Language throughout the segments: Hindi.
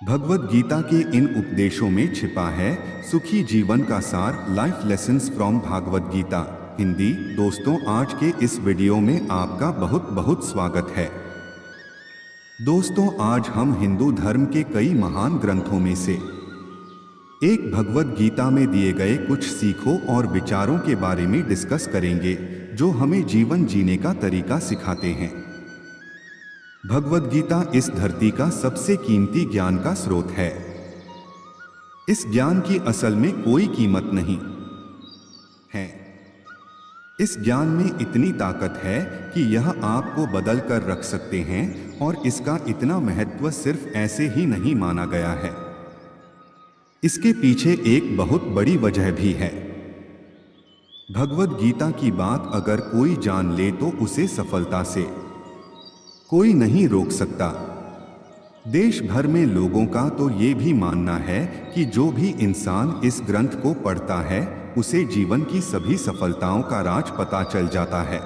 भगवत गीता के इन उपदेशों में छिपा है सुखी जीवन का सार। Life lessons from Bhagavad Gita Hindi. दोस्तों, आज के इस वीडियो में आपका बहुत बहुत स्वागत है। दोस्तों, आज हम हिंदू धर्म के कई महान ग्रंथों में से एक भगवत गीता में दिए गए कुछ सीखों और विचारों के बारे में डिस्कस करेंगे जो हमें जीवन जीने का तरीका सिखाते हैं। भगवद गीता इस धरती का सबसे कीमती ज्ञान का स्रोत है। इस ज्ञान की असल में कोई कीमत नहीं है। इस ज्ञान में इतनी ताकत है कि यह आपको बदल कर रख सकते हैं, और इसका इतना महत्व सिर्फ ऐसे ही नहीं माना गया है। इसके पीछे एक बहुत बड़ी वजह भी है। भगवद गीता की बात अगर कोई जान ले तो उसे सफलता से कोई नहीं रोक सकता। देश भर में लोगों का तो ये भी मानना है कि जो भी इंसान इस ग्रंथ को पढ़ता है उसे जीवन की सभी सफलताओं का राज पता चल जाता है।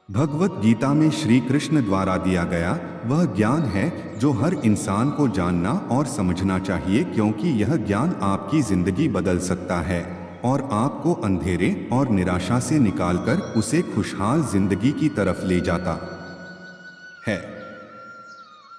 भगवत गीता में श्री कृष्ण द्वारा दिया गया वह ज्ञान है जो हर इंसान को जानना और समझना चाहिए, क्योंकि यह ज्ञान आपकी जिंदगी बदल सकता है और आपको अंधेरे और निराशा से निकालकर उसे खुशहाल जिंदगी की तरफ ले जाता है।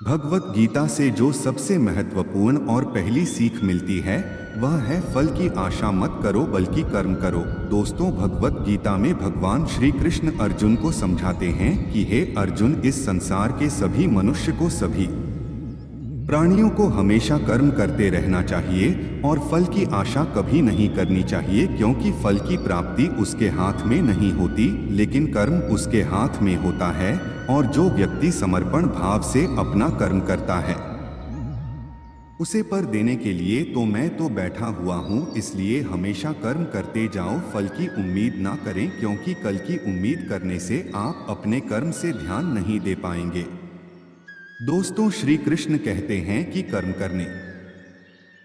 भगवत गीता से जो सबसे महत्वपूर्ण और पहली सीख मिलती है वह है फल की आशा मत करो बल्कि कर्म करो। दोस्तों, भगवत गीता में भगवान श्री कृष्ण अर्जुन को समझाते हैं कि हे अर्जुन, इस संसार के सभी मनुष्य को, सभी प्राणियों को हमेशा कर्म करते रहना चाहिए और फल की आशा कभी नहीं करनी चाहिए, क्योंकि फल की प्राप्ति उसके हाथ में नहीं होती लेकिन कर्म उसके हाथ में होता है। और जो व्यक्ति समर्पण भाव से अपना कर्म करता है उसे पर देने के लिए तो मैं तो बैठा हुआ हूँ, इसलिए हमेशा कर्म करते जाओ, फल की उम्मीद ना करें, क्योंकि कल की उम्मीद करने से आप अपने कर्म से ध्यान नहीं दे पाएंगे। दोस्तों, श्री कृष्ण कहते हैं कि कर्म करने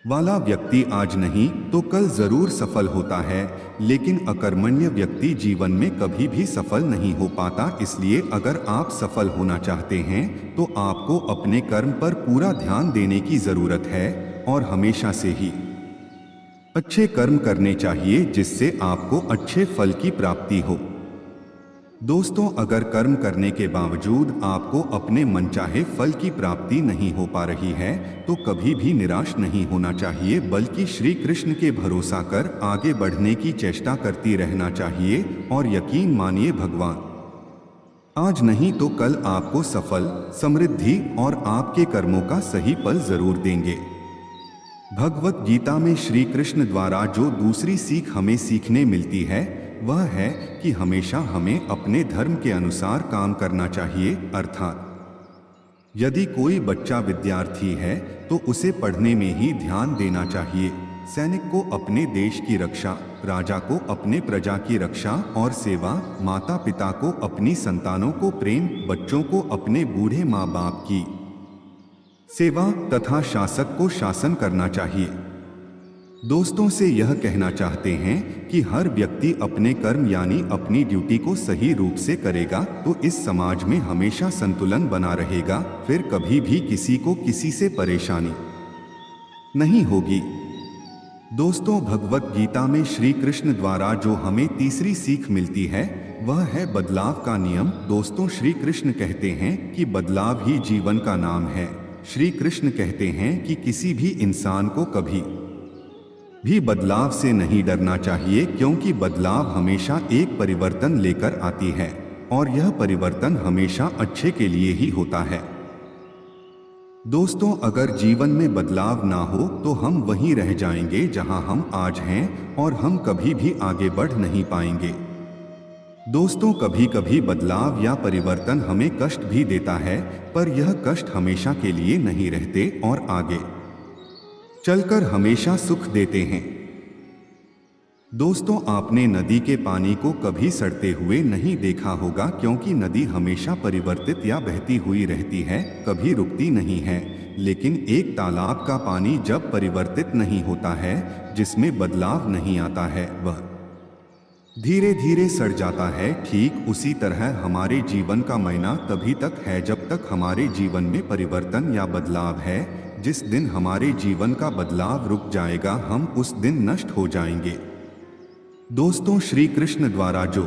वाला व्यक्ति आज नहीं तो कल जरूर सफल होता है, लेकिन अकर्मण्य व्यक्ति जीवन में कभी भी सफल नहीं हो पाता। इसलिए अगर आप सफल होना चाहते हैं तो आपको अपने कर्म पर पूरा ध्यान देने की जरूरत है और हमेशा से ही अच्छे कर्म करने चाहिए जिससे आपको अच्छे फल की प्राप्ति हो। दोस्तों, अगर कर्म करने के बावजूद आपको अपने मनचाहे फल की प्राप्ति नहीं हो पा रही है तो कभी भी निराश नहीं होना चाहिए, बल्कि श्री कृष्ण के भरोसा कर आगे बढ़ने की चेष्टा करती रहना चाहिए। और यकीन मानिए, भगवान आज नहीं तो कल आपको सफल, समृद्धि और आपके कर्मों का सही फल जरूर देंगे। भगवत गीता में श्री कृष्ण द्वारा जो दूसरी सीख हमें सीखने मिलती है वह है कि हमेशा हमें अपने धर्म के अनुसार काम करना चाहिए। अर्थात यदि कोई बच्चा विद्यार्थी है तो उसे पढ़ने में ही ध्यान देना चाहिए। सैनिक को अपने देश की रक्षा, राजा को अपने प्रजा की रक्षा और सेवा, माता पिता को अपनी संतानों को प्रेम, बच्चों को अपने बूढ़े माँ बाप की सेवा तथा शासक को शासन करना चाहिए। दोस्तों से यह कहना चाहते हैं कि हर व्यक्ति अपने कर्म यानी अपनी ड्यूटी को सही रूप से करेगा तो इस समाज में हमेशा संतुलन बना रहेगा, फिर कभी भी किसी को किसी से परेशानी नहीं होगी। दोस्तों, भगवत गीता में श्री कृष्ण द्वारा जो हमें तीसरी सीख मिलती है वह है बदलाव का नियम। दोस्तों, श्री कृष्ण कहते हैं कि बदलाव ही जीवन का नाम है। श्री कृष्ण कहते हैं कि किसी भी इंसान को कभी भी बदलाव से नहीं डरना चाहिए, क्योंकि बदलाव हमेशा एक परिवर्तन लेकर आती है और यह परिवर्तन हमेशा अच्छे के लिए ही होता है। दोस्तों, अगर जीवन में बदलाव ना हो तो हम वहीं रह जाएंगे जहां हम आज हैं और हम कभी भी आगे बढ़ नहीं पाएंगे। दोस्तों, कभी कभी बदलाव या परिवर्तन हमें कष्ट भी देता है, पर यह कष्ट हमेशा के लिए नहीं रहते और आगे चलकर हमेशा सुख देते हैं। दोस्तों, आपने नदी के पानी को कभी सड़ते हुए नहीं देखा होगा, क्योंकि नदी हमेशा परिवर्तित या बहती हुई रहती है, कभी रुकती नहीं है। लेकिन एक तालाब का पानी जब परिवर्तित नहीं होता है, जिसमें बदलाव नहीं आता है, वह धीरे धीरे सड़ जाता है। ठीक उसी तरह हमारे जीवन का मायना तभी तक है जब तक हमारे जीवन में परिवर्तन या बदलाव है। जिस दिन हमारे जीवन का बदलाव रुक जाएगा, हम उस दिन नष्ट हो जाएंगे। दोस्तों, श्री कृष्ण द्वारा जो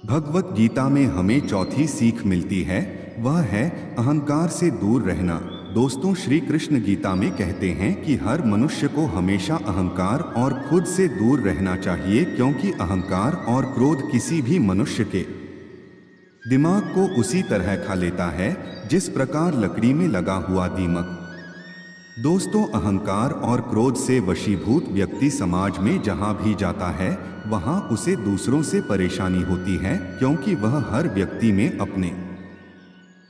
भगवत गीता में हमें चौथी सीख मिलती है वह है अहंकार से दूर रहना। दोस्तों, श्री कृष्ण गीता में कहते हैं कि हर मनुष्य को हमेशा अहंकार और खुद से दूर रहना चाहिए, क्योंकि अहंकार और क्रोध किसी भी मनुष्य के दिमाग को उसी तरह खा लेता है जिस प्रकार लकड़ी में लगा हुआ दीमक। दोस्तों, अहंकार और क्रोध से वशीभूत व्यक्ति समाज में जहां भी जाता है वहां उसे दूसरों से परेशानी होती है, क्योंकि वह हर व्यक्ति में अपने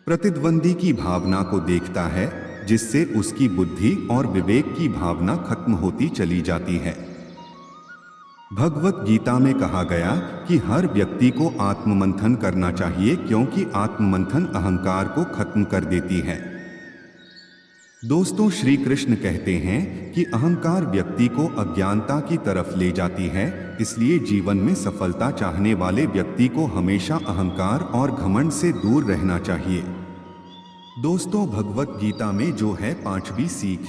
प्रतिद्वंदी की भावना को देखता है, जिससे उसकी बुद्धि और विवेक की भावना खत्म होती चली जाती है। भगवत गीता में कहा गया कि हर व्यक्ति को आत्ममंथन करना चाहिए, क्योंकि आत्ममंथन अहंकार को खत्म कर देती है। दोस्तों, श्री कृष्ण कहते हैं कि अहंकार व्यक्ति को अज्ञानता की तरफ ले जाती है, इसलिए जीवन में सफलता चाहने वाले व्यक्ति को हमेशा अहंकार और घमंड से दूर रहना चाहिए। दोस्तों, भगवत गीता में जो है पांचवी सीख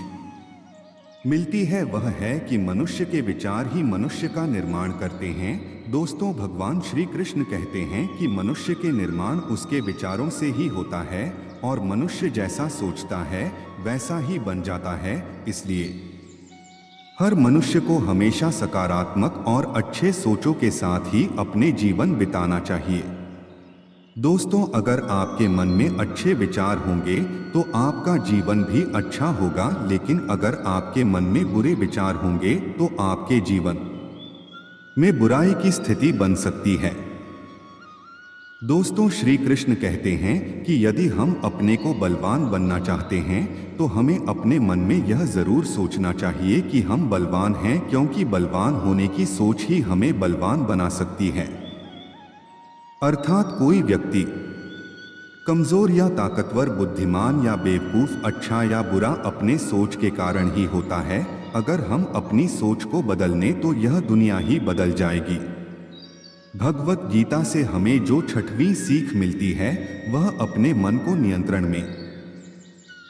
मिलती है वह है कि मनुष्य के विचार ही मनुष्य का निर्माण करते हैं। दोस्तों, भगवान श्री कृष्ण कहते हैं कि मनुष्य के निर्माण उसके विचारों से ही होता है और मनुष्य जैसा सोचता है वैसा ही बन जाता है। इसलिए हर मनुष्य को हमेशा सकारात्मक और अच्छे सोचों के साथ ही अपने जीवन बिताना चाहिए। दोस्तों, अगर आपके मन में अच्छे विचार होंगे तो आपका जीवन भी अच्छा होगा, लेकिन अगर आपके मन में बुरे विचार होंगे तो आपके जीवन में बुराई की स्थिति बन सकती है। दोस्तों, श्री कृष्ण कहते हैं कि यदि हम अपने को बलवान बनना चाहते हैं तो हमें अपने मन में यह जरूर सोचना चाहिए कि हम बलवान हैं, क्योंकि बलवान होने की सोच ही हमें बलवान बना सकती है। अर्थात कोई व्यक्ति कमजोर या ताकतवर, बुद्धिमान या बेवकूफ, अच्छा या बुरा अपने सोच के कारण ही होता है। अगर हम अपनी सोच को बदलने तो यह दुनिया ही बदल जाएगी। भगवत गीता से हमें जो छठवीं सीख मिलती है वह अपने मन को नियंत्रण में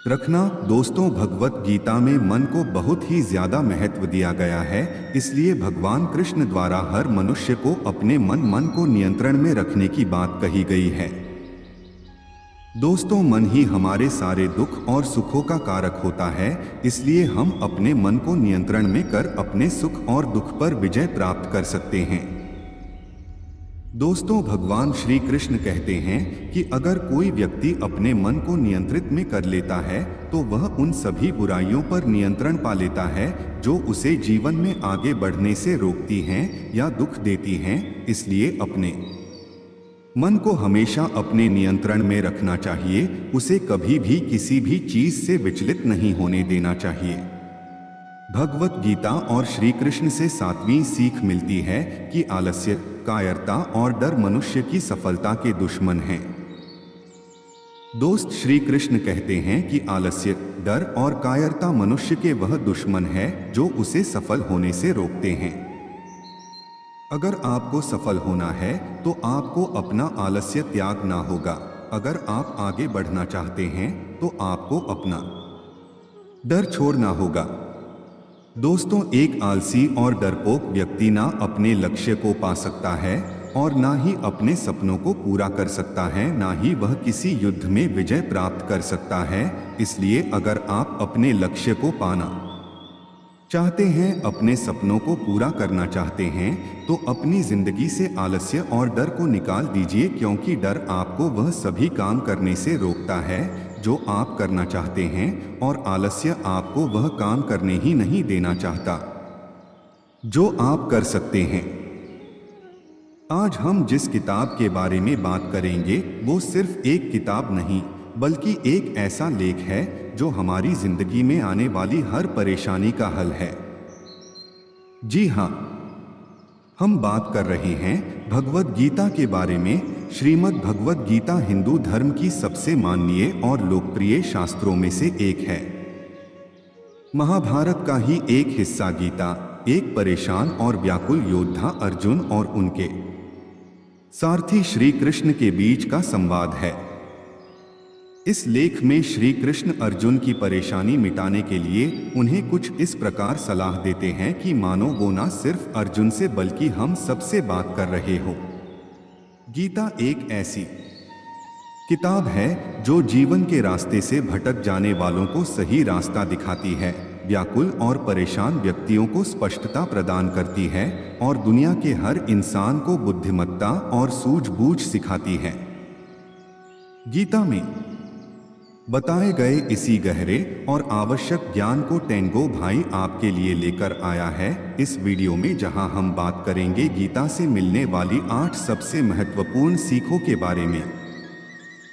रखना। दोस्तों, भगवत गीता में मन को बहुत ही ज्यादा महत्व दिया गया है, इसलिए भगवान कृष्ण द्वारा हर मनुष्य को अपने मन को नियंत्रण में रखने की बात कही गई है। दोस्तों, मन ही हमारे सारे दुख और सुखों का कारक होता है, इसलिए हम अपने मन को नियंत्रण में कर अपने सुख और दुख पर विजय प्राप्त कर सकते हैं। दोस्तों, भगवान श्री कृष्ण कहते हैं कि अगर कोई व्यक्ति अपने मन को नियंत्रित में कर लेता है तो वह उन सभी बुराइयों पर नियंत्रण पा लेता है जो उसे जीवन में आगे बढ़ने से रोकती हैं या दुख देती हैं। इसलिए अपने मन को हमेशा अपने नियंत्रण में रखना चाहिए, उसे कभी भी किसी भी चीज से विचलित नहीं होने देना चाहिए। भगवत गीता और श्री कृष्ण से सातवीं सीख मिलती है कि आलस्य, कायरता और डर मनुष्य की सफलता के दुश्मन हैं। दोस्त, श्री कृष्ण कहते हैं कि आलस्य, डर और कायरता मनुष्य के वह दुश्मन है जो उसे सफल होने से रोकते हैं। अगर आपको सफल होना है तो आपको अपना आलस्य त्यागना होगा। अगर आप आगे बढ़ना चाहते हैं तो आपको अपना डर छोड़ना होगा। दोस्तों, एक आलसी और डरपोक व्यक्ति ना अपने लक्ष्य को पा सकता है और ना ही अपने सपनों को पूरा कर सकता है, ना ही वह किसी युद्ध में विजय प्राप्त कर सकता है। इसलिए अगर आप अपने लक्ष्य को पाना चाहते हैं, अपने सपनों को पूरा करना चाहते हैं, तो अपनी जिंदगी से आलस्य और डर को निकाल दीजिए, क्योंकि डर आपको वह सभी काम करने से रोकता है जो आप करना चाहते हैं, और आलस्य आपको वह काम करने ही नहीं देना चाहता जो आप कर सकते हैं। आज हम जिस किताब के बारे में बात करेंगे वो सिर्फ एक किताब नहीं, बल्कि एक ऐसा लेख है जो हमारी जिंदगी में आने वाली हर परेशानी का हल है। जी हाँ, हम बात कर रहे हैं भगवत गीता के बारे में। श्रीमद् भगवत गीता हिंदू धर्म की सबसे माननीय और लोकप्रिय शास्त्रों में से एक है। महाभारत का ही एक हिस्सा गीता एक परेशान और व्याकुल योद्धा अर्जुन और उनके सारथी श्री कृष्ण के बीच का संवाद है। इस लेख में श्री कृष्ण अर्जुन की परेशानी मिटाने के लिए उन्हें कुछ इस प्रकार सलाह देते हैं कि मानो वो ना सिर्फ अर्जुन से बल्कि हम सबसे बात कर रहे हो। गीता एक ऐसी किताब है जो जीवन के रास्ते से भटक जाने वालों को सही रास्ता दिखाती है, व्याकुल और परेशान व्यक्तियों को स्पष्टता प्रदान करती है और दुनिया के हर इंसान को बुद्धिमत्ता और सूझबूझ सिखाती है। गीता में बताए गए इसी गहरे और आवश्यक ज्ञान को टेंगो भाई आपके लिए लेकर आया है इस वीडियो में, जहां हम बात करेंगे गीता से मिलने वाली 8 सबसे महत्वपूर्ण सीखों के बारे में,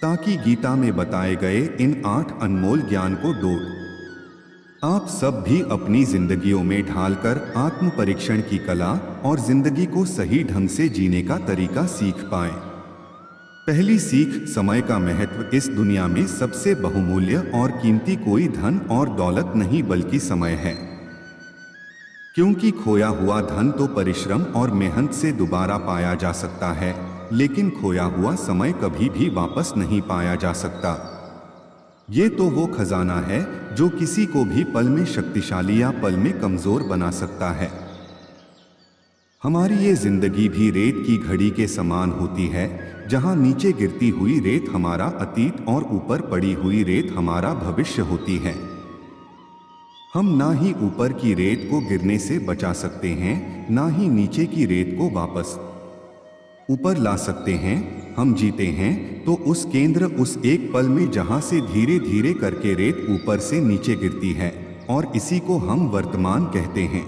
ताकि गीता में बताए गए इन 8 अनमोल ज्ञान को आप सब भी अपनी जिंदगियों में ढालकर आत्म परीक्षण की कला और जिंदगी को सही ढंग से जीने का तरीका सीख पाएं। पहली सीख, समय का महत्व। इस दुनिया में सबसे बहुमूल्य और कीमती कोई धन और दौलत नहीं बल्कि समय है, क्योंकि खोया हुआ धन तो परिश्रम और मेहनत से दोबारा पाया जा सकता है, लेकिन खोया हुआ समय कभी भी वापस नहीं पाया जा सकता। ये तो वो खजाना है जो किसी को भी पल में शक्तिशाली या पल में कमजोर बना सकता है। हमारी ये जिंदगी भी रेत की घड़ी के समान होती है, जहां नीचे गिरती हुई रेत हमारा अतीत और ऊपर पड़ी हुई रेत हमारा भविष्य होती है। हम ना ही ऊपर की रेत को गिरने से बचा सकते हैं, ना ही नीचे की रेत को वापस ऊपर ला सकते हैं। हम जीते हैं तो उस केंद्र, उस एक पल में जहां से धीरे धीरे करके रेत ऊपर से नीचे गिरती है, और इसी को हम वर्तमान कहते हैं।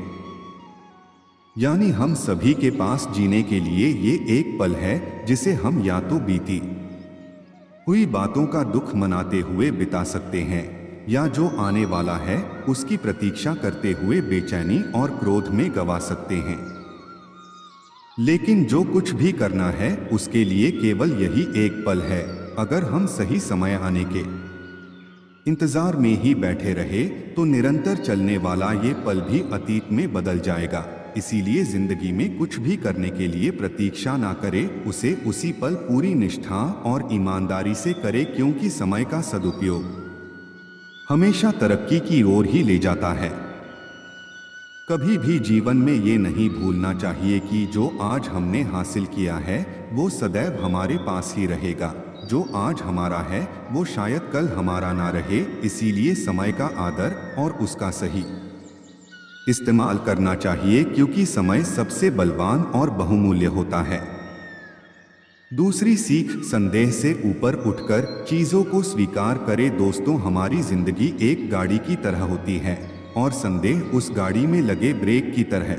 यानी हम सभी के पास जीने के लिए ये एक पल है जिसे हम या तो बीती हुई बातों का दुख मनाते हुए बिता सकते हैं, या जो आने वाला है उसकी प्रतीक्षा करते हुए बेचैनी और क्रोध में गवा सकते हैं। लेकिन जो कुछ भी करना है उसके लिए केवल यही एक पल है। अगर हम सही समय आने के इंतजार में ही बैठे रहे तो निरंतर चलने वाला ये पल भी अतीत में बदल जाएगा। इसीलिए जिंदगी में कुछ भी करने के लिए प्रतीक्षा ना करे, उसे उसी पल पूरी निष्ठा और ईमानदारी से करे, क्योंकि समय का सदुपयोग हमेशा तरक्की की ओर ही ले जाता है। कभी भी जीवन में ये नहीं भूलना चाहिए कि जो आज हमने हासिल किया है वो सदैव हमारे पास ही रहेगा। जो आज हमारा है वो शायद कल हमारा ना रहे। इसीलिए समय का आदर और उसका सही इस्तेमाल करना चाहिए, क्योंकि समय सबसे बलवान और बहुमूल्य होता है। दूसरी सीख, संदेह से ऊपर उठकर चीजों को स्वीकार करें। दोस्तों, हमारी जिंदगी एक गाड़ी की तरह होती है और संदेह उस गाड़ी में लगे ब्रेक की तरह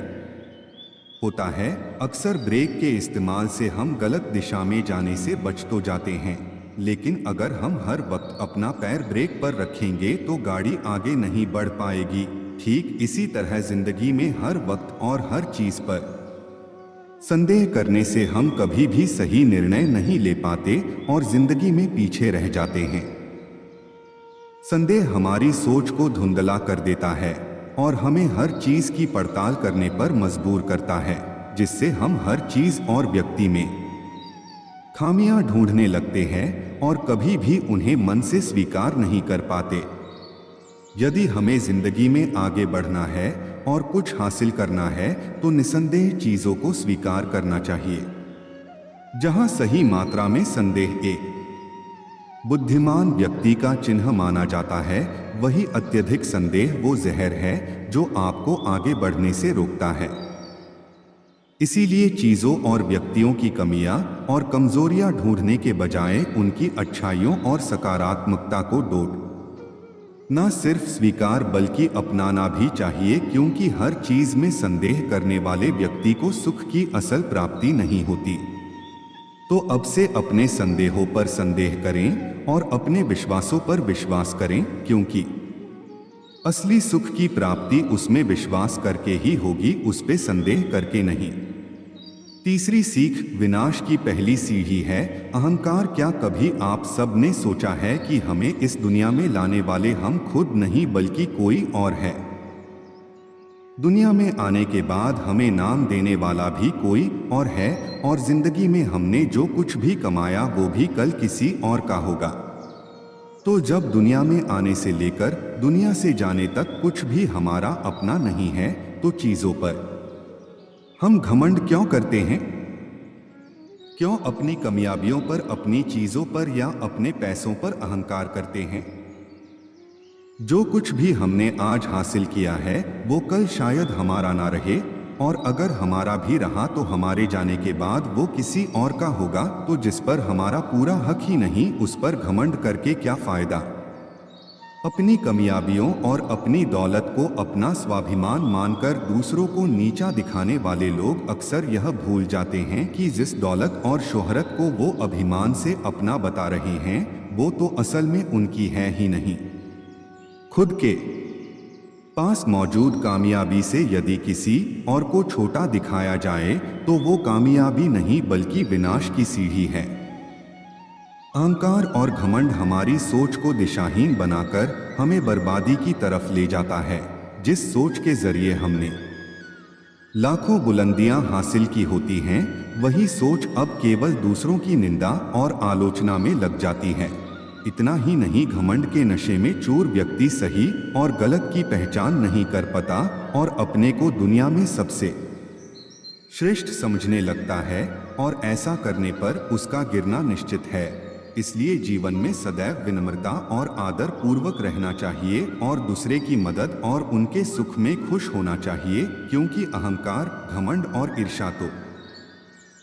होता है। अक्सर ब्रेक के इस्तेमाल से हम गलत दिशा में जाने से बच तो जाते हैं, लेकिन अगर हम हर वक्त अपना पैर ब्रेक पर रखेंगे तो गाड़ी आगे नहीं बढ़ पाएगी। ठीक इसी तरह जिंदगी में हर वक्त और हर चीज पर संदेह करने से हम कभी भी सही निर्णय नहीं ले पाते और जिंदगी में पीछे रह जाते हैं। संदेह हमारी सोच को धुंधला कर देता है और हमें हर चीज की पड़ताल करने पर मजबूर करता है, जिससे हम हर चीज और व्यक्ति में खामियां ढूंढने लगते हैं और कभी भी उन्हें मन से स्वीकार नहीं कर पाते। यदि हमें जिंदगी में आगे बढ़ना है और कुछ हासिल करना है तो निसंदेह चीजों को स्वीकार करना चाहिए। जहां सही मात्रा में संदेह एक बुद्धिमान व्यक्ति का चिन्ह माना जाता है, वही अत्यधिक संदेह वो जहर है जो आपको आगे बढ़ने से रोकता है। इसीलिए चीजों और व्यक्तियों की कमियां और कमजोरियां ढूंढने के बजाय उनकी अच्छाइयों और सकारात्मकता को न सिर्फ स्वीकार बल्कि अपनाना भी चाहिए, क्योंकि हर चीज में संदेह करने वाले व्यक्ति को सुख की असल प्राप्ति नहीं होती। तो अब से अपने संदेहों पर संदेह करें और अपने विश्वासों पर विश्वास करें, क्योंकि असली सुख की प्राप्ति उसमें विश्वास करके ही होगी, उस पे संदेह करके नहीं। तीसरी सीख, विनाश की पहली सीढ़ी है अहंकार। क्या कभी आप सब ने सोचा है कि हमें इस दुनिया में लाने वाले हम खुद नहीं बल्कि कोई और है? दुनिया में आने के बाद हमें नाम देने वाला भी कोई और है, और जिंदगी में हमने जो कुछ भी कमाया वो भी कल किसी और का होगा। तो जब दुनिया में आने से लेकर दुनिया से जाने तक कुछ भी हमारा अपना नहीं है, तो चीजों पर हम घमंड क्यों करते हैं? क्यों अपनी कामयाबियों पर, अपनी चीजों पर या अपने पैसों पर अहंकार करते हैं? जो कुछ भी हमने आज हासिल किया है वो कल शायद हमारा ना रहे, और अगर हमारा भी रहा तो हमारे जाने के बाद वो किसी और का होगा, तो जिस पर हमारा पूरा हक ही नहीं उस पर घमंड करके क्या फायदा? अपनी कामयाबियों और अपनी दौलत को अपना स्वाभिमान मानकर दूसरों को नीचा दिखाने वाले लोग अक्सर यह भूल जाते हैं कि जिस दौलत और शोहरत को वो अभिमान से अपना बता रहे हैं वो तो असल में उनकी है ही नहीं। खुद के पास मौजूद कामयाबी से यदि किसी और को छोटा दिखाया जाए तो वो कामयाबी नहीं बल्कि विनाश की सीढ़ी है। अहंकार और घमंड हमारी सोच को दिशाहीन बनाकर हमें बर्बादी की तरफ ले जाता है। जिस सोच के जरिए हमने लाखों बुलंदियां हासिल की होती हैं, वही सोच अब केवल दूसरों की निंदा और आलोचना में लग जाती है। इतना ही नहीं, घमंड के नशे में चूर व्यक्ति सही और गलत की पहचान नहीं कर पाता और अपने को दुनिया में सबसे श्रेष्ठ समझने लगता है, और ऐसा करने पर उसका गिरना निश्चित है। इसलिए जीवन में सदैव विनम्रता और आदर पूर्वक रहना चाहिए और दूसरे की मदद और उनके सुख में खुश होना चाहिए, क्योंकि अहंकार, घमंड और ईर्ष्या तो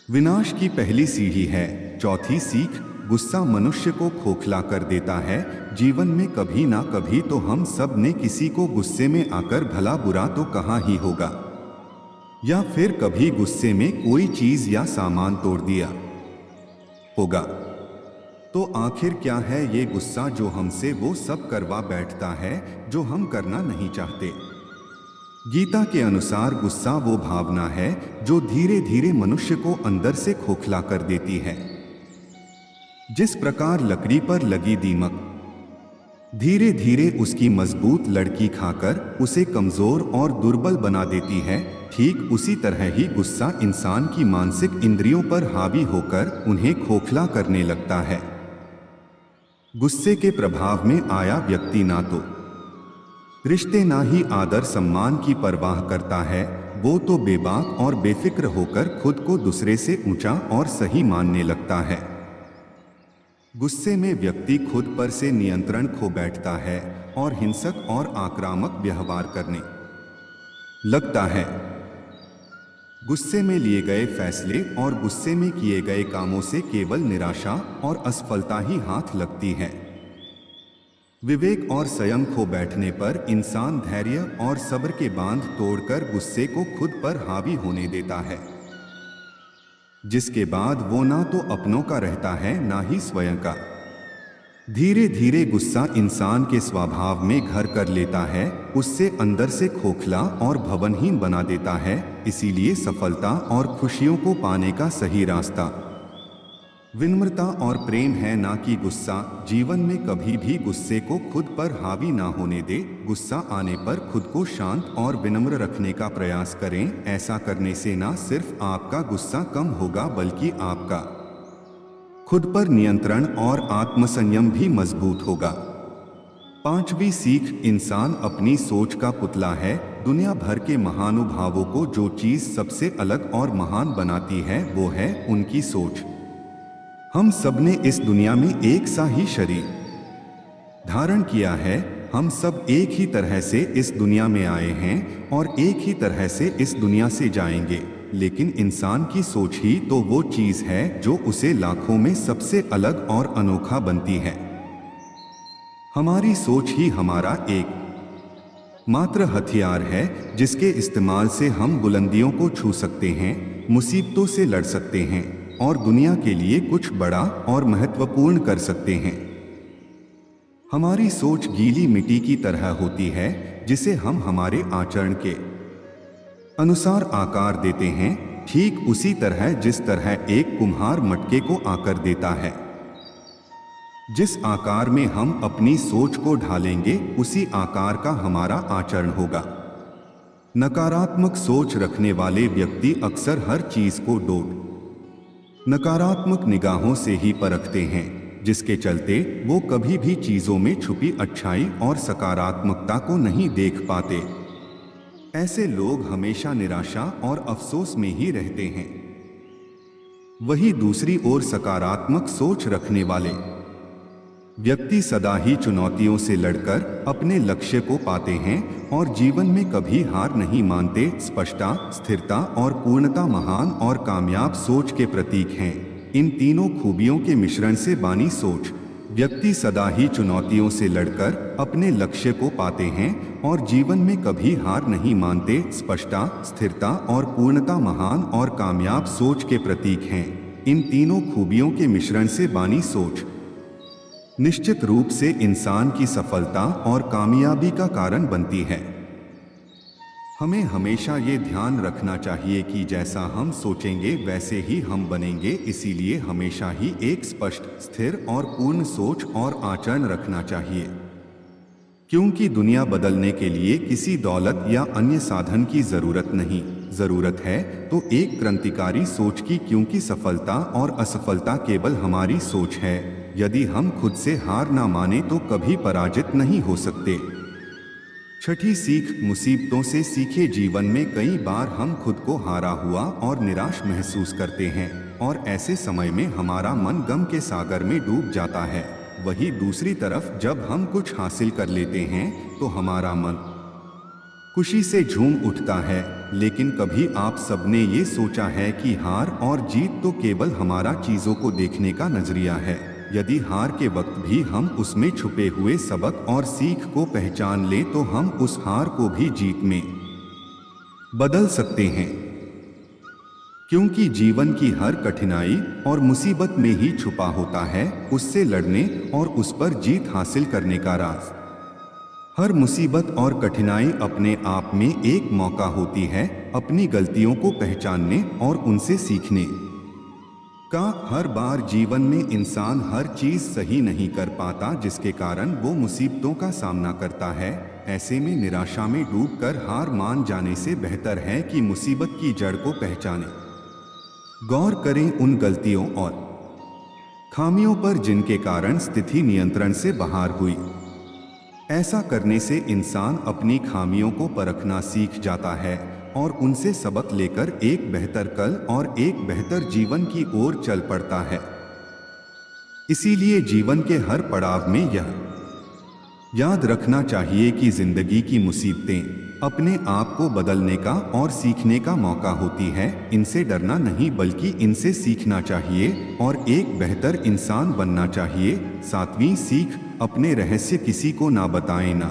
विनाश की पहली सीढ़ी है। चौथी सीख, गुस्सा मनुष्य को खोखला कर देता है। जीवन में कभी ना कभी तो हम सब ने किसी को गुस्से में आकर भला बुरा तो कहा ही होगा, या फिर कभी गुस्से में कोई चीज या सामान तोड़ दिया होगा। तो आखिर क्या है ये गुस्सा जो हमसे वो सब करवा बैठता है जो हम करना नहीं चाहते? गीता के अनुसार गुस्सा वो भावना है जो धीरे धीरे मनुष्य को अंदर से खोखला कर देती है। जिस प्रकार लकड़ी पर लगी दीमक धीरे धीरे उसकी मजबूत लड़की खाकर उसे कमजोर और दुर्बल बना देती है, ठीक उसी तरह ही गुस्सा इंसान की मानसिक इंद्रियों पर हावी होकर उन्हें खोखला करने लगता है। गुस्से के प्रभाव में आया व्यक्ति ना तो रिश्ते ना ही आदर सम्मान की परवाह करता है, वो तो बेबाक और बेफिक्र होकर खुद को दूसरे से ऊंचा और सही मानने लगता है। गुस्से में व्यक्ति खुद पर से नियंत्रण खो बैठता है और हिंसक और आक्रामक व्यवहार करने लगता है। गुस्से में लिए गए फैसले और गुस्से में किए गए कामों से केवल निराशा और असफलता ही हाथ लगती है। विवेक और संयम खो बैठने पर इंसान धैर्य और सब्र के बांध तोड़कर गुस्से को खुद पर हावी होने देता है, जिसके बाद वो ना तो अपनों का रहता है ना ही स्वयं का। धीरे धीरे गुस्सा इंसान के स्वभाव में घर कर लेता है, उससे अंदर से खोखला और भवनहीन बना देता है। इसीलिए सफलता और खुशियों को पाने का सही रास्ता विनम्रता और प्रेम है, ना कि गुस्सा। जीवन में कभी भी गुस्से को खुद पर हावी ना होने दे। गुस्सा आने पर खुद को शांत और विनम्र रखने का प्रयास करें। ऐसा करने से ना सिर्फ आपका गुस्सा कम होगा बल्कि आपका खुद पर नियंत्रण और आत्मसंयम भी मजबूत होगा। पांचवी सीख, इंसान अपनी सोच का पुतला है। दुनिया भर के महानुभावों को जो चीज सबसे अलग और महान बनाती है वो है उनकी सोच। हम सबने इस दुनिया में एक सा ही शरीर धारण किया है। हम सब एक ही तरह से इस दुनिया में आए हैं और एक ही तरह से इस दुनिया से जाएंगे, लेकिन इंसान की सोच ही तो वो चीज है जो उसे लाखों में सबसे अलग और अनोखा बनती है। हमारी सोच ही हमारा एक मात्र हथियार है जिसके इस्तेमाल से हम बुलंदियों को छू सकते हैं, मुसीबतों से लड़ सकते हैं और दुनिया के लिए कुछ बड़ा और महत्वपूर्ण कर सकते हैं। हमारी सोच गीली मिट्टी की तरह होती है जिसे हम हमारे आचरण के अनुसार आकार देते हैं, ठीक उसी तरह जिस तरह एक कुम्हार मटके को आकार देता है। जिस आकार में हम अपनी सोच को ढालेंगे उसी आकार का हमारा आचरण होगा। नकारात्मक सोच रखने वाले व्यक्ति अक्सर हर चीज को नकारात्मक निगाहों से ही परखते हैं। जिसके चलते वो कभी भी चीजों में छुपी अच्छाई और सकारात्मकता को नहीं देख पाते। ऐसे लोग हमेशा निराशा और अफसोस में ही रहते हैं। वही दूसरी ओर सकारात्मक सोच रखने वाले व्यक्ति सदा ही चुनौतियों से लड़कर अपने लक्ष्य को पाते हैं और जीवन में कभी हार नहीं मानते। स्पष्टता, स्थिरता और पूर्णता महान और कामयाब सोच के प्रतीक हैं। इन तीनों खूबियों के मिश्रण से बनी सोच व्यक्ति सदा ही चुनौतियों से लड़कर अपने लक्ष्य को पाते हैं और जीवन में कभी हार नहीं मानते। स्पष्टता, स्थिरता और पूर्णता महान और कामयाब सोच के प्रतीक हैं। इन तीनों खूबियों के मिश्रण से बनी सोच निश्चित रूप से इंसान की सफलता और कामयाबी का कारण बनती है। हमें हमेशा ये ध्यान रखना चाहिए कि जैसा हम सोचेंगे वैसे ही हम बनेंगे। इसीलिए हमेशा ही एक स्पष्ट, स्थिर और पूर्ण सोच और आचरण रखना चाहिए। क्योंकि दुनिया बदलने के लिए किसी दौलत या अन्य साधन की जरूरत नहीं, जरूरत है तो एक क्रांतिकारी सोच की। क्योंकि सफलता और असफलता केवल हमारी सोच है। यदि हम खुद से हार ना माने तो कभी पराजित नहीं हो सकते। छठी सीख, मुसीबतों से सीखे। जीवन में कई बार हम खुद को हारा हुआ और निराश महसूस करते हैं और ऐसे समय में हमारा मन गम के सागर में डूब जाता है। वहीं दूसरी तरफ जब हम कुछ हासिल कर लेते हैं तो हमारा मन खुशी से झूम उठता है। लेकिन कभी आप सबने ये सोचा है कि हार और जीत तो केवल हमारा चीजों को देखने का नजरिया है। यदि हार के वक्त भी हम उसमें छुपे हुए सबक और सीख को पहचान लें तो हम उस हार को भी जीत में बदल सकते हैं। क्योंकि जीवन की हर कठिनाई और मुसीबत में ही छुपा होता है उससे लड़ने और उस पर जीत हासिल करने का राज। हर मुसीबत और कठिनाई अपने आप में एक मौका होती है अपनी गलतियों को पहचानने और उनसे सीखने का। हर बार जीवन में इंसान हर चीज सही नहीं कर पाता जिसके कारण वो मुसीबतों का सामना करता है। ऐसे में निराशा में डूबकर हार मान जाने से बेहतर है कि मुसीबत की जड़ को पहचानें, गौर करें उन गलतियों और खामियों पर जिनके कारण स्थिति नियंत्रण से बाहर हुई। ऐसा करने से इंसान अपनी खामियों को परखना सीख जाता है और उनसे सबक लेकर एक बेहतर कल और एक बेहतर जीवन की ओर चल पड़ता है। इसीलिए जीवन के हर पड़ाव में यह याद रखना चाहिए कि जिंदगी की मुसीबतें अपने आप को बदलने का और सीखने का मौका होती है। इनसे डरना नहीं बल्कि इनसे सीखना चाहिए और एक बेहतर इंसान बनना चाहिए। सातवीं सीख, अपने रहस्य किसी को ना बताएं। ना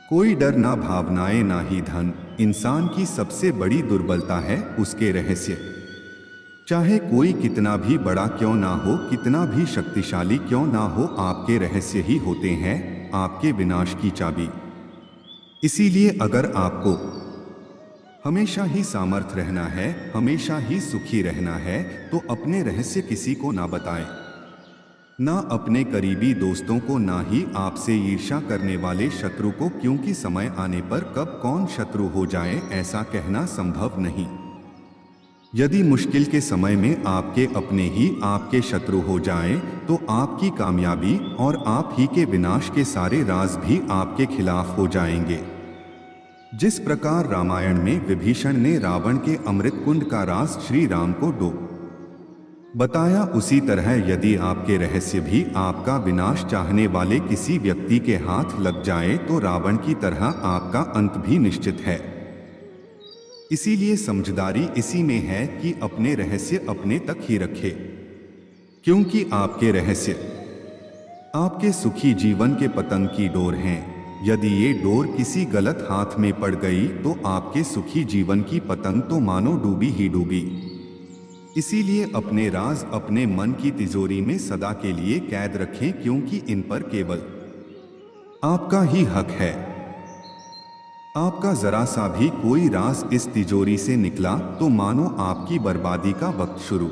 कोई डर, ना भावनाएं, ना ही धन। इंसान की सबसे बड़ी दुर्बलता है उसके रहस्य। चाहे कोई कितना भी बड़ा क्यों ना हो, कितना भी शक्तिशाली क्यों ना हो, आपके रहस्य ही होते हैं आपके विनाश की चाबी। इसीलिए अगर आपको हमेशा ही सामर्थ्य रहना है, हमेशा ही सुखी रहना है, तो अपने रहस्य किसी को ना बताएं। ना अपने करीबी दोस्तों को, ना ही आपसे ईर्ष्या करने वाले शत्रु को। क्योंकि समय आने पर कब कौन शत्रु हो जाए ऐसा कहना संभव नहीं। यदि मुश्किल के समय में आपके अपने ही आपके शत्रु हो जाएं, तो आपकी कामयाबी और आप ही के विनाश के सारे राज भी आपके खिलाफ हो जाएंगे। जिस प्रकार रामायण में विभीषण ने रावण के अमृत कुंड का राज श्री राम को बताया, उसी तरह यदि आपके रहस्य भी आपका विनाश चाहने वाले किसी व्यक्ति के हाथ लग जाए तो रावण की तरह आपका अंत भी निश्चित है। इसीलिए समझदारी इसी में है कि अपने रहस्य अपने तक ही रखे। क्योंकि आपके रहस्य आपके सुखी जीवन के पतंग की डोर हैं। यदि ये डोर किसी गलत हाथ में पड़ गई तो आपके सुखी जीवन की पतंग तो मानो डूबी ही डूबी। इसीलिए अपने राज अपने मन की तिजोरी में सदा के लिए कैद रखें, क्योंकि इन पर केवल आपका ही हक है। आपका जरा सा भी कोई राज इस तिजोरी से निकला तो मानो आपकी बर्बादी का वक्त शुरू।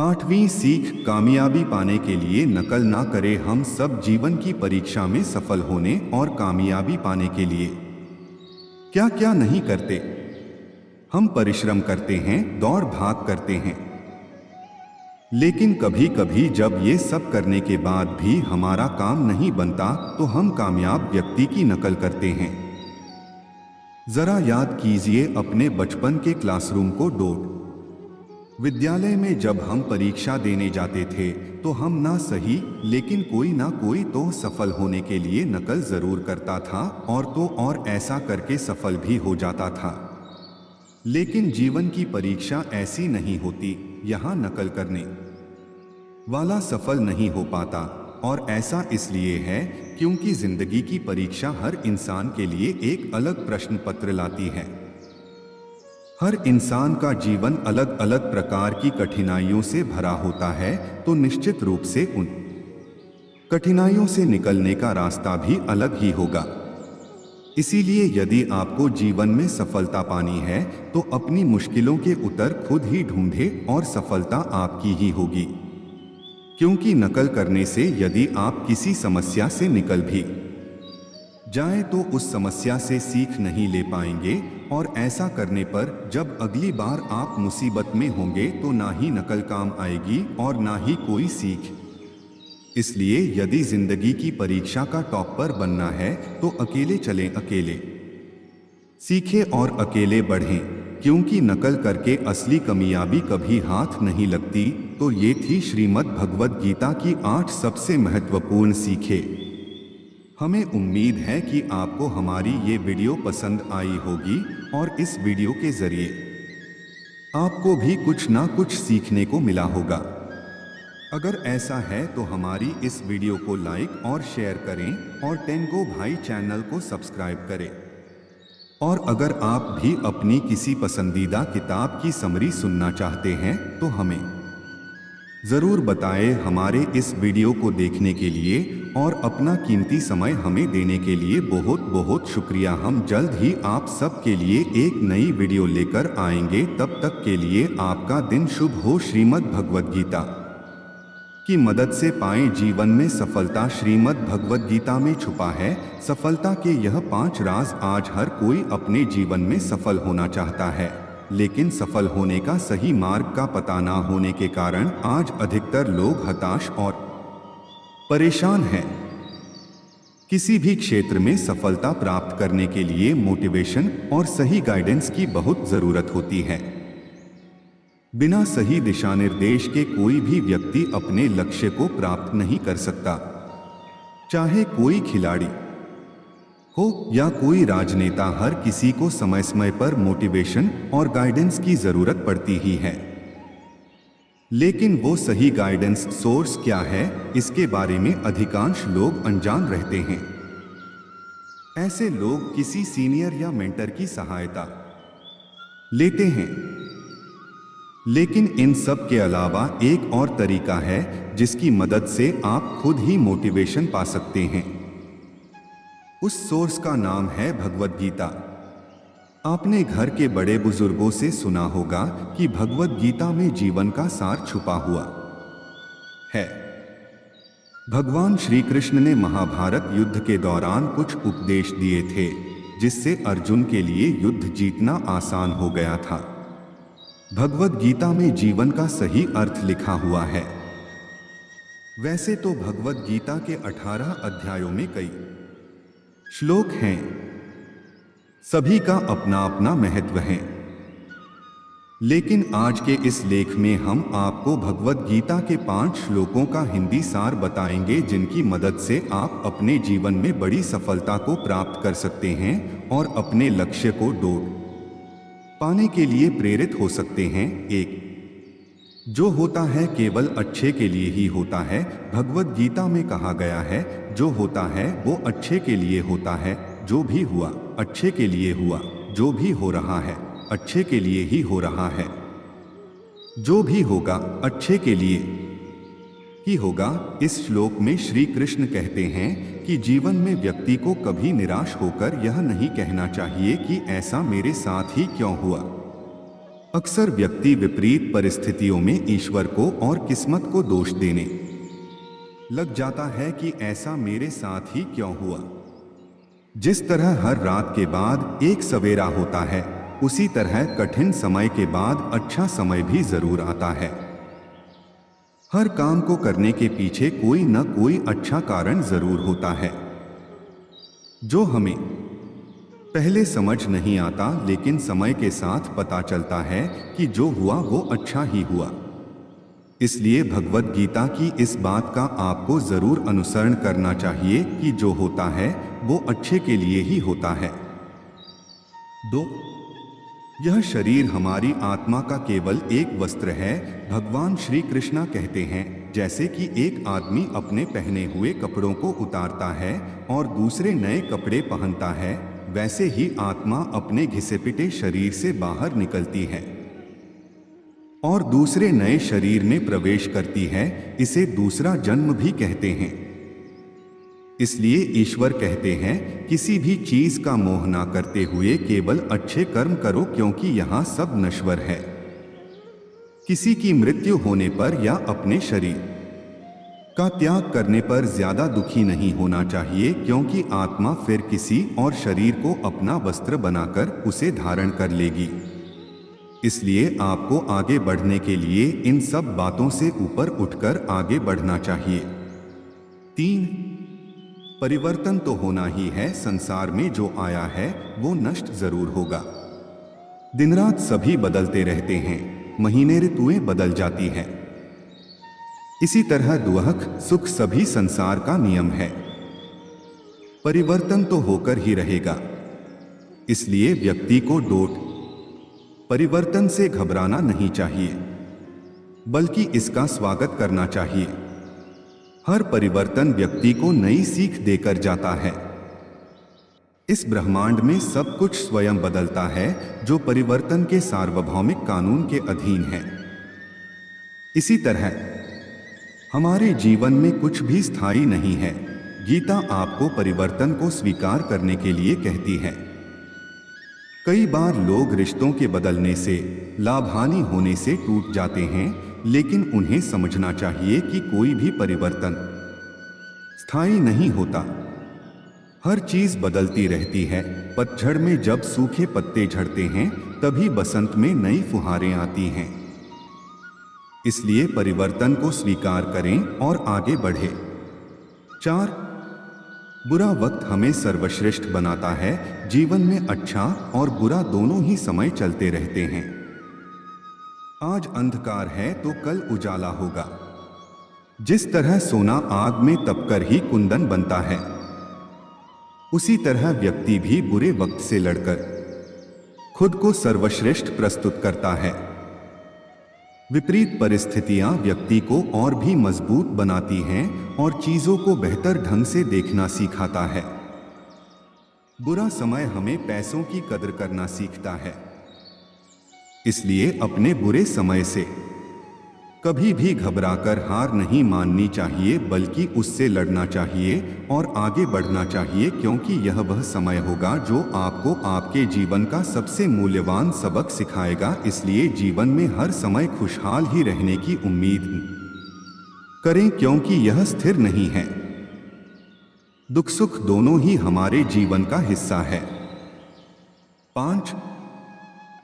आठवीं सीख, कामयाबी पाने के लिए नकल ना करें। हम सब जीवन की परीक्षा में सफल होने और कामयाबी पाने के लिए क्या क्या नहीं करते। हम परिश्रम करते हैं, दौड़ भाग करते हैं, लेकिन कभी कभी जब ये सब करने के बाद भी हमारा काम नहीं बनता तो हम कामयाब व्यक्ति की नकल करते हैं। जरा याद कीजिए अपने बचपन के क्लासरूम को डोट। विद्यालय में जब हम परीक्षा देने जाते थे तो हम ना सही लेकिन कोई ना कोई तो सफल होने के लिए नकल जरूर करता था और तो और ऐसा करके सफल भी हो जाता था। लेकिन जीवन की परीक्षा ऐसी नहीं होती। यहाँ नकल करने वाला सफल नहीं हो पाता और ऐसा इसलिए है क्योंकि जिंदगी की परीक्षा हर इंसान के लिए एक अलग प्रश्न पत्र लाती है। हर इंसान का जीवन अलग अलग प्रकार की कठिनाइयों से भरा होता है, तो निश्चित रूप से उन कठिनाइयों से निकलने का रास्ता भी अलग ही होगा। इसीलिए यदि आपको जीवन में सफलता पानी है तो अपनी मुश्किलों के उत्तर खुद ही ढूंढे और सफलता आपकी ही होगी। क्योंकि नकल करने से यदि आप किसी समस्या से निकल भी जाएं तो उस समस्या से सीख नहीं ले पाएंगे और ऐसा करने पर जब अगली बार आप मुसीबत में होंगे तो ना ही नकल काम आएगी और ना ही कोई सीख। इसलिए यदि जिंदगी की परीक्षा का टॉपर बनना है तो अकेले चलें, अकेले सीखें और अकेले बढ़ें, क्योंकि नकल करके असली कामयाबी कभी हाथ नहीं लगती। तो ये थी श्रीमद् भगवद गीता की 8 सबसे महत्वपूर्ण सीखें। हमें उम्मीद है कि आपको हमारी ये वीडियो पसंद आई होगी और इस वीडियो के जरिए आपको भी कुछ ना कुछ सीखने को मिला होगा। अगर ऐसा है तो हमारी इस वीडियो को लाइक और शेयर करें और टेंगो भाई चैनल को सब्सक्राइब करें। और अगर आप भी अपनी किसी पसंदीदा किताब की समरी सुनना चाहते हैं तो हमें ज़रूर बताएं। हमारे इस वीडियो को देखने के लिए और अपना कीमती समय हमें देने के लिए बहुत बहुत शुक्रिया। हम जल्द ही आप सब के लिए एक नई वीडियो लेकर आएंगे। तब तक के लिए आपका दिन शुभ हो। श्रीमद् भगवद गीता की मदद से पाएं जीवन में सफलता। श्रीमद् भगवद गीता में छुपा है सफलता के यह 5 राज। आज हर कोई अपने जीवन में सफल होना चाहता है, लेकिन सफल होने का सही मार्ग का पता ना होने के कारण आज अधिकतर लोग हताश और परेशान हैं। किसी भी क्षेत्र में सफलता प्राप्त करने के लिए मोटिवेशन और सही गाइडेंस की बहुत जरूरत होती है। बिना सही दिशा निर्देश के कोई भी व्यक्ति अपने लक्ष्य को प्राप्त नहीं कर सकता। चाहे कोई खिलाड़ी हो या कोई राजनेता, हर किसी को समय समय पर मोटिवेशन और गाइडेंस की जरूरत पड़ती ही है। लेकिन वो सही गाइडेंस सोर्स क्या है, इसके बारे में अधिकांश लोग अनजान रहते हैं। ऐसे लोग किसी सीनियर या मेंटर की सहायता लेते हैं। लेकिन इन सब के अलावा एक और तरीका है जिसकी मदद से आप खुद ही मोटिवेशन पा सकते हैं। उस सोर्स का नाम है भगवद गीता। आपने घर के बड़े बुजुर्गों से सुना होगा कि भगवद गीता में जीवन का सार छुपा हुआ है। भगवान श्री कृष्ण ने महाभारत युद्ध के दौरान कुछ उपदेश दिए थे जिससे अर्जुन के लिए युद्ध जीतना आसान हो गया था। भगवद गीता में जीवन का सही अर्थ लिखा हुआ है। वैसे तो भगवद गीता के 18 अध्यायों में कई श्लोक हैं, सभी का अपना अपना महत्व है। लेकिन आज के इस लेख में हम आपको भगवद गीता के 5 श्लोकों का हिंदी सार बताएंगे जिनकी मदद से आप अपने जीवन में बड़ी सफलता को प्राप्त कर सकते हैं और अपने लक्ष्य को डोर पाने के लिए प्रेरित हो सकते हैं। एक, जो होता है केवल अच्छे के लिए ही होता है। भगवद गीता में कहा गया है, जो होता है वो अच्छे के लिए होता है। जो भी हुआ अच्छे के लिए हुआ, जो भी हो रहा है अच्छे के लिए ही हो रहा है, जो भी होगा अच्छे के लिए ही होगा। इस श्लोक में श्री कृष्ण कहते हैं कि जीवन में व्यक्ति को कभी निराश होकर यह नहीं कहना चाहिए कि ऐसा मेरे साथ ही क्यों हुआ। अक्सर व्यक्ति विपरीत परिस्थितियों में ईश्वर को और किस्मत को दोष देने लग जाता है कि ऐसा मेरे साथ ही क्यों हुआ। जिस तरह हर रात के बाद एक सवेरा होता है, उसी तरह कठिन समय के बाद अच्छा समय भी जरूर आता है। हर काम को करने के पीछे कोई न कोई अच्छा कारण जरूर होता है, जो हमें पहले समझ नहीं आता, लेकिन समय के साथ पता चलता है कि जो हुआ वो अच्छा ही हुआ। इसलिए भगवत गीता की इस बात का आपको जरूर अनुसरण करना चाहिए कि जो होता है वो अच्छे के लिए ही होता है। 2, यह शरीर हमारी आत्मा का केवल एक वस्त्र है। भगवान श्री कृष्णा कहते हैं, जैसे कि एक आदमी अपने पहने हुए कपड़ों को उतारता है और दूसरे नए कपड़े पहनता है, वैसे ही आत्मा अपने घिसे पिटे शरीर से बाहर निकलती है और दूसरे नए शरीर में प्रवेश करती है। इसे दूसरा जन्म भी कहते हैं। इसलिए ईश्वर कहते हैं, किसी भी चीज का मोह ना करते हुए केवल अच्छे कर्म करो, क्योंकि यहाँ सब नश्वर है। किसी की मृत्यु होने पर या अपने शरीर का त्याग करने पर ज्यादा दुखी नहीं होना चाहिए, क्योंकि आत्मा फिर किसी और शरीर को अपना वस्त्र बनाकर उसे धारण कर लेगी। इसलिए आपको आगे बढ़ने के लिए इन सब बातों से ऊपर उठकर आगे बढ़ना चाहिए। 3, परिवर्तन तो होना ही है। संसार में जो आया है वो नष्ट जरूर होगा। दिन रात सभी बदलते रहते हैं, महीने ऋतुएं बदल जाती हैं। इसी तरह दुख सुख सभी संसार का नियम है। परिवर्तन तो होकर ही रहेगा। इसलिए व्यक्ति को परिवर्तन से घबराना नहीं चाहिए, बल्कि इसका स्वागत करना चाहिए। हर परिवर्तन व्यक्ति को नई सीख देकर जाता है। इस ब्रह्मांड में सब कुछ स्वयं बदलता है, जो परिवर्तन के सार्वभौमिक कानून के अधीन है। इसी तरह हमारे जीवन में कुछ भी स्थायी नहीं है। गीता आपको परिवर्तन को स्वीकार करने के लिए कहती है। कई बार लोग रिश्तों के बदलने से, लाभ हानि होने से टूट जाते हैं, लेकिन उन्हें समझना चाहिए कि कोई भी परिवर्तन स्थायी नहीं होता। हर चीज बदलती रहती है। पतझड़ में जब सूखे पत्ते झड़ते हैं, तभी बसंत में नई फुहारें आती हैं। इसलिए परिवर्तन को स्वीकार करें और आगे बढ़े। 4, बुरा वक्त हमें सर्वश्रेष्ठ बनाता है। जीवन में अच्छा और बुरा दोनों ही समय चलते रहते हैं। आज अंधकार है तो कल उजाला होगा। जिस तरह सोना आग में तपकर ही कुंदन बनता है, उसी तरह व्यक्ति भी बुरे वक्त से लड़कर खुद को सर्वश्रेष्ठ प्रस्तुत करता है। विपरीत परिस्थितियां व्यक्ति को और भी मजबूत बनाती हैं और चीजों को बेहतर ढंग से देखना सिखाता है। बुरा समय हमें पैसों की कदर करना सीखता है। इसलिए अपने बुरे समय से कभी भी घबराकर हार नहीं माननी चाहिए, बल्कि उससे लड़ना चाहिए और आगे बढ़ना चाहिए, क्योंकि यह वह समय होगा जो आपको आपके जीवन का सबसे मूल्यवान सबक सिखाएगा। इसलिए जीवन में हर समय खुशहाल ही रहने की उम्मीद करें, क्योंकि यह स्थिर नहीं है। दुख सुख दोनों ही हमारे जीवन का हिस्सा है। 5,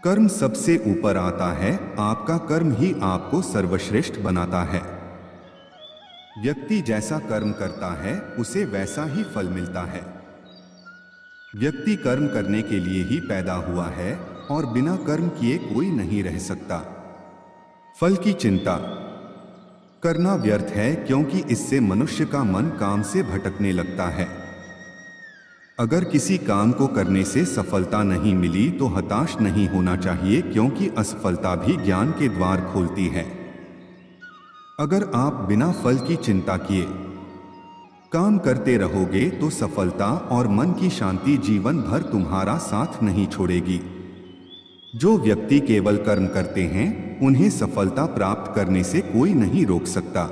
कर्म सबसे ऊपर आता है। आपका कर्म ही आपको सर्वश्रेष्ठ बनाता है। व्यक्ति जैसा कर्म करता है, उसे वैसा ही फल मिलता है। व्यक्ति कर्म करने के लिए ही पैदा हुआ है और बिना कर्म किए कोई नहीं रह सकता। फल की चिंता करना व्यर्थ है, क्योंकि इससे मनुष्य का मन काम से भटकने लगता है। अगर किसी काम को करने से सफलता नहीं मिली तो हताश नहीं होना चाहिए, क्योंकि असफलता भी ज्ञान के द्वार खोलती है। अगर आप बिना फल की चिंता किए काम करते रहोगे तो सफलता और मन की शांति जीवन भर तुम्हारा साथ नहीं छोड़ेगी। जो व्यक्ति केवल कर्म करते हैं, उन्हें सफलता प्राप्त करने से कोई नहीं रोक सकता।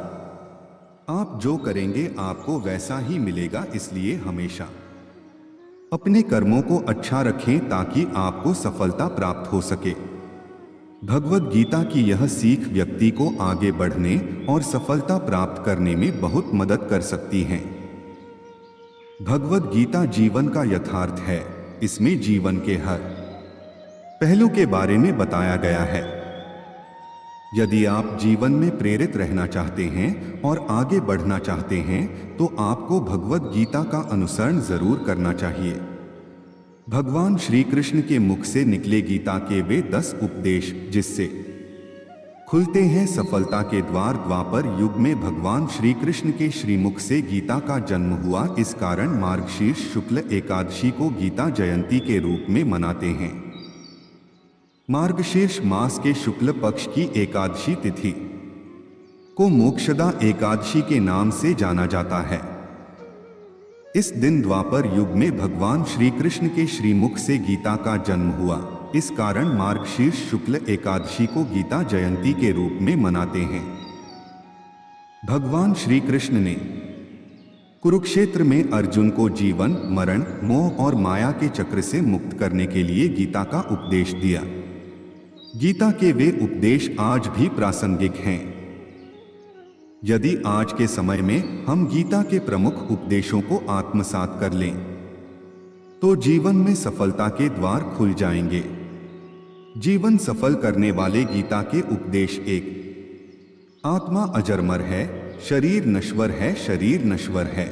आप जो करेंगे आपको वैसा ही मिलेगा। इसलिए हमेशा अपने कर्मों को अच्छा रखें ताकि आपको सफलता प्राप्त हो सके। भगवद गीता की यह सीख व्यक्ति को आगे बढ़ने और सफलता प्राप्त करने में बहुत मदद कर सकती है। भगवद गीता जीवन का यथार्थ है। इसमें जीवन के हर पहलू के बारे में बताया गया है। यदि आप जीवन में प्रेरित रहना चाहते हैं और आगे बढ़ना चाहते हैं तो आपको भगवद गीता का अनुसरण जरूर करना चाहिए। भगवान श्री कृष्ण के मुख से निकले गीता के वे 10 उपदेश जिससे खुलते हैं सफलता के द्वार। द्वापर युग में भगवान श्री कृष्ण के श्रीमुख से गीता का जन्म हुआ। इस कारण मार्गशीर्ष शुक्ल एकादशी को गीता जयंती के रूप में मनाते हैं। मार्गशीर्ष मास के शुक्ल पक्ष की एकादशी तिथि को मोक्षदा एकादशी के नाम से जाना जाता है। इस दिन द्वापर युग में भगवान श्री कृष्ण के श्रीमुख से गीता का जन्म हुआ। इस कारण मार्गशीर्ष शुक्ल एकादशी को गीता जयंती के रूप में मनाते हैं। भगवान श्री कृष्ण ने कुरुक्षेत्र में अर्जुन को जीवन, मरण, मोह और माया के चक्र से मुक्त करने के लिए गीता का उपदेश दिया। गीता के वे उपदेश आज भी प्रासंगिक हैं। यदि आज के समय में हम गीता के प्रमुख उपदेशों को आत्मसात कर लें तो जीवन में सफलता के द्वार खुल जाएंगे। जीवन सफल करने वाले गीता के उपदेश: 1. आत्मा अजरमर है, शरीर नश्वर है, शरीर नश्वर है।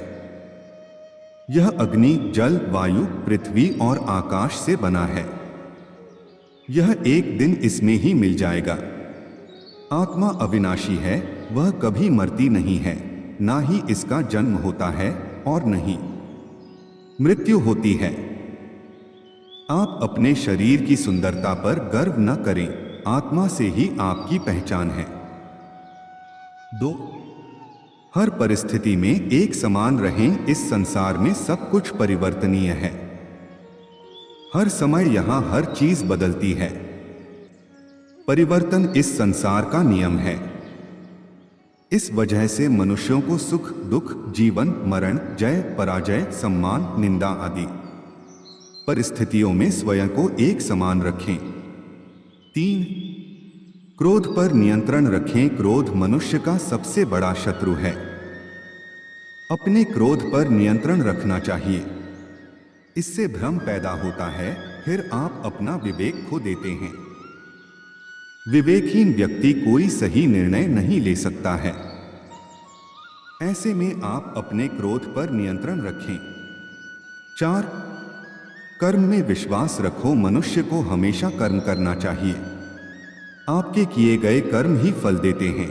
यह अग्नि, जल, वायु, पृथ्वी और आकाश से बना है। यह एक दिन इसमें ही मिल जाएगा। आत्मा अविनाशी है, वह कभी मरती नहीं है, ना ही इसका जन्म होता है और नहीं मृत्यु होती है। आप अपने शरीर की सुंदरता पर गर्व न करें, आत्मा से ही आपकी पहचान है। 2. हर परिस्थिति में एक समान रहें। इस संसार में सब कुछ परिवर्तनीय है। हर समय यहाँ हर चीज बदलती है। परिवर्तन इस संसार का नियम है। इस वजह से मनुष्यों को सुख, दुख, जीवन, मरण, जय, पराजय, सम्मान, निंदा आदि परिस्थितियों में स्वयं को एक समान रखें। 3. क्रोध पर नियंत्रण रखें। क्रोध मनुष्य का सबसे बड़ा शत्रु है। अपने क्रोध पर नियंत्रण रखना चाहिए। इससे भ्रम पैदा होता है, फिर आप अपना विवेक खो देते हैं। विवेकहीन व्यक्ति कोई सही निर्णय नहीं ले सकता है। ऐसे में आप अपने क्रोध पर नियंत्रण रखें। 4. कर्म में विश्वास रखो। मनुष्य को हमेशा कर्म करना चाहिए। आपके किए गए कर्म ही फल देते हैं।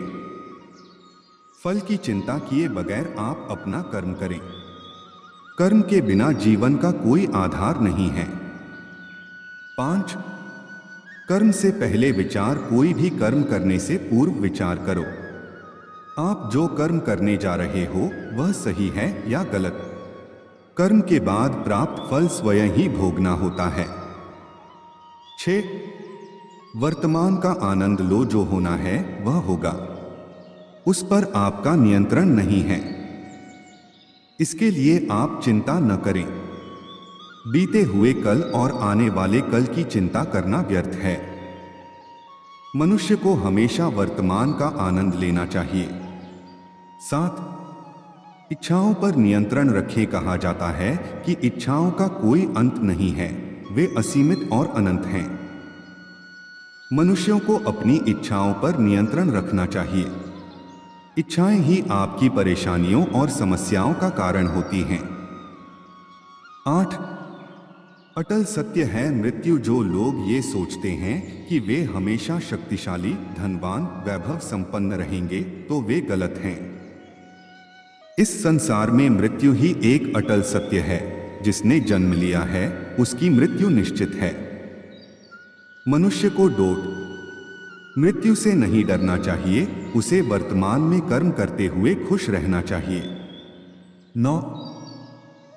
फल की चिंता किए बगैर आप अपना कर्म करें। कर्म के बिना जीवन का कोई आधार नहीं है। 5. कर्म से पहले विचार। कोई भी कर्म करने से पूर्व विचार करो। आप जो कर्म करने जा रहे हो वह सही है या गलत। कर्म के बाद प्राप्त फल स्वयं ही भोगना होता है। 6. वर्तमान का आनंद लो। जो होना है वह होगा, उस पर आपका नियंत्रण नहीं है। इसके लिए आप चिंता न करें। बीते हुए कल और आने वाले कल की चिंता करना व्यर्थ है। मनुष्य को हमेशा वर्तमान का आनंद लेना चाहिए। 7. इच्छाओं पर नियंत्रण रखें। कहा जाता है कि इच्छाओं का कोई अंत नहीं है, वे असीमित और अनंत हैं। मनुष्यों को अपनी इच्छाओं पर नियंत्रण रखना चाहिए। इच्छाएं ही आपकी परेशानियों और समस्याओं का कारण होती हैं। 8. अटल सत्य है मृत्यु। जो लोग ये सोचते हैं कि वे हमेशा शक्तिशाली, धनवान, वैभव संपन्न रहेंगे तो वे गलत हैं। इस संसार में मृत्यु ही एक अटल सत्य है। जिसने जन्म लिया है उसकी मृत्यु निश्चित है। मनुष्य को मृत्यु से नहीं डरना चाहिए, उसे वर्तमान में कर्म करते हुए खुश रहना चाहिए। 9.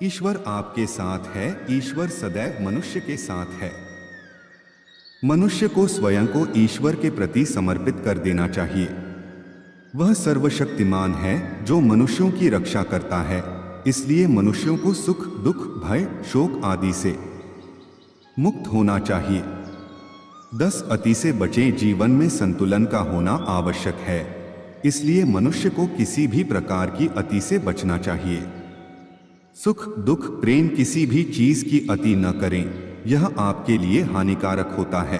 ईश्वर आपके साथ है। ईश्वर सदैव मनुष्य के साथ है। मनुष्य को स्वयं को ईश्वर के प्रति समर्पित कर देना चाहिए। वह सर्वशक्तिमान है जो मनुष्यों की रक्षा करता है। इसलिए मनुष्यों को सुख, दुख, भय, शोक आदि से मुक्त होना चाहिए। 10. अति से बचें। जीवन में संतुलन का होना आवश्यक है, इसलिए मनुष्य को किसी भी प्रकार की अति से बचना चाहिए। सुख, दुख, प्रेम, किसी भी चीज की अति न करें, यह आपके लिए हानिकारक होता है।